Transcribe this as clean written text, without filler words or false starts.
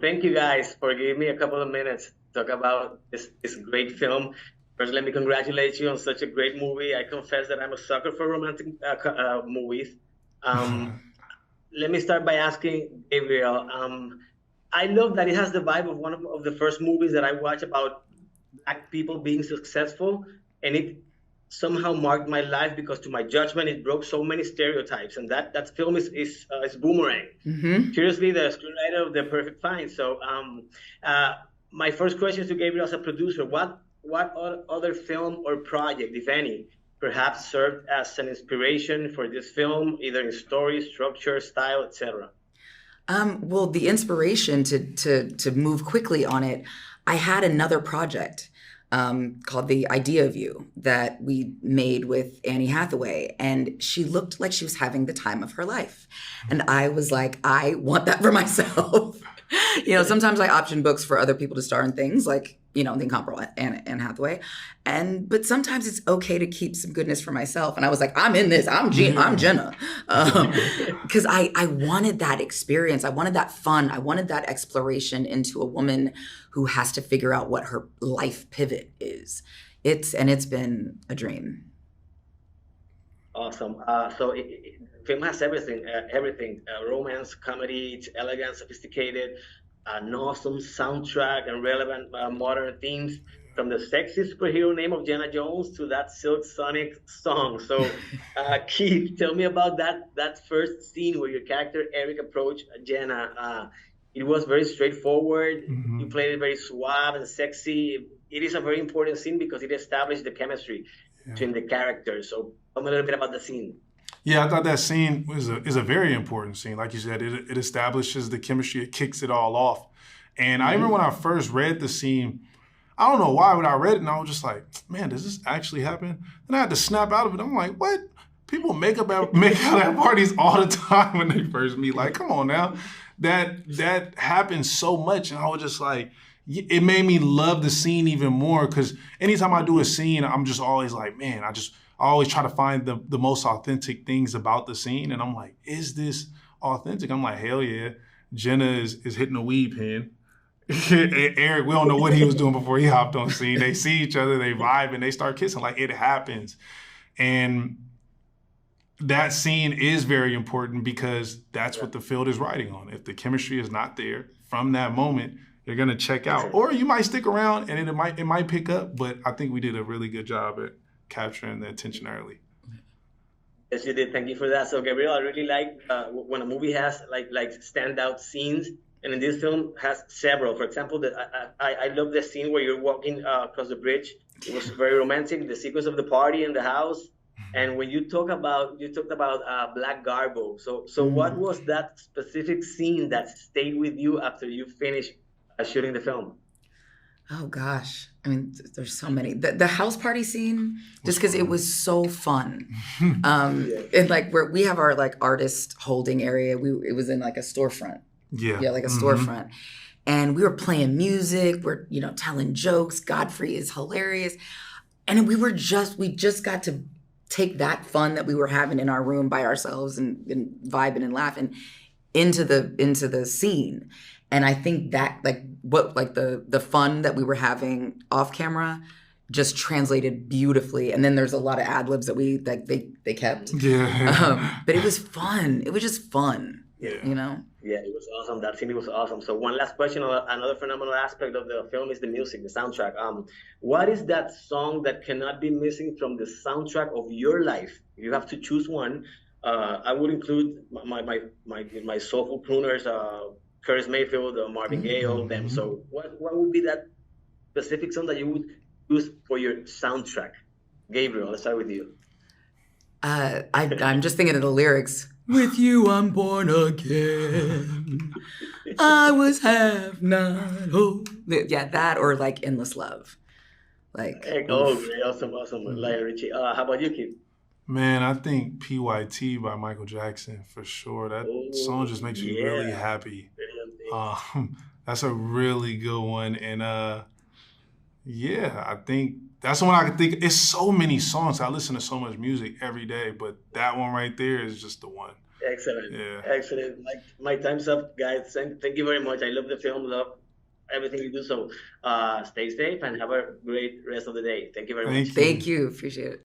Thank you guys for giving me a couple of minutes to talk about this great film. First, let me congratulate you on such a great movie. I confess that I'm a sucker for romantic movies. Um, Let me start by asking Gabriel. I love that it has the vibe of of the first movies that I watch about black people being successful, and it somehow marked my life because, to my judgment, it broke so many stereotypes, and that film is Boomerang. Mm-hmm. Curiously, the screenwriter of The Perfect Find. So, uh, my first question to Gabriel as a producer: what other film or project, if any, perhaps served as an inspiration for this film, either in story, structure, style, etc.? Well, the inspiration to move quickly on it, I had another project called The Idea of You that we made with Annie Hathaway, and she looked like she was having the time of her life, and I was like, I want that for myself. Sometimes I option books for other people to star in things like, the incomparable Anne Hathaway. But sometimes it's okay to keep some goodness for myself. And I was like, I'm in this. I'm Jenna. Because I wanted that experience. I wanted that fun. I wanted that exploration into a woman who has to figure out what her life pivot is. It's been a dream. Awesome. Film has everything: romance, comedy, it's elegant, sophisticated, an awesome soundtrack, and relevant modern themes. From the sexy superhero name of Jenna Jones to that Silk Sonic song. So, Keith, tell me about that first scene where your character Eric approached Jenna. It was very straightforward. You Hmm. played it very suave and sexy. It is a very important scene because it established the chemistry Yeah. between the characters. So, tell me a little bit about the scene. Yeah, I thought that scene is a very important scene. Like you said, it establishes the chemistry, it kicks it all off. And I remember when I first read the scene, I don't know why, when I read it, and I was just like, man, does this actually happen? Then I had to snap out of it. I'm like, what? People make out at parties all the time when they first meet. Like, come on now. That happens so much. And I was just like, it made me love the scene even more because anytime I do a scene, I'm just always like, man, I always try to find the most authentic things about the scene. And I'm like, is this authentic? I'm like, hell yeah. Jenna is hitting a weed pen. Eric, we don't know what he was doing before he hopped on scene. They see each other, they vibe, and they start kissing. Like, it happens. And that scene is very important because that's what the field is riding on. If the chemistry is not there from that moment, you're gonna check out. Or you might stick around and it might pick up, but I think we did a really good job at capturing the attention early. Yes, you did. Thank you for that. So, Gabriel, I really like when a movie has like standout scenes, and in this film has several. For example, I love the scene where you're walking across the bridge. It was very romantic. The sequence of the party in the house, and when you talked about Black Garbo. So what was that specific scene that stayed with you after you finished shooting the film? Oh gosh. I mean, there's so many. The house party scene, just Was because it fun. was so fun. Yeah. And like where we have our like artist holding area, it was in like a storefront. Yeah. Yeah, like a Hmm. storefront. And we were playing music, we're, telling jokes. Godfrey is hilarious. And we just got to take that fun that we were having in our room by ourselves and vibing and laughing into the scene. And I think that the fun that we were having off camera just translated beautifully. And then there's a lot of ad libs that they kept. Yeah. But it was fun. It was just fun, Yeah. you know? Yeah, it was awesome. That scene was awesome. So one last question. Another phenomenal aspect of the film is the music, the soundtrack. What is that song that cannot be missing from the soundtrack of your life? If you have to choose one, I would include my soulful crooners, Curtis Mayfield, Marvin Gaye, them. Hmm. So what would be that specific song that you would use for your soundtrack? Gabriel, let's start with you. I'm just thinking of the lyrics. With you, I'm born again. I was half not whole. Yeah, that or like Endless Love. Like, Hey, oh, oof. great, awesome, Mhm. Lionel Richie. How about you, Kid? Man, I think PYT by Michael Jackson for sure. That song Oh, just makes me really yeah. happy. Brilliant. That's a really good one. And yeah, I think that's the one I can think. It's so many songs. I listen to so much music every day, but that one right there is just the one. Excellent. Yeah. Excellent. My time's up, guys. Thank you very much. I love the film, love everything you do. So stay safe and have a great rest of the day. Thank you very much. Thank you. Thank you. Appreciate it.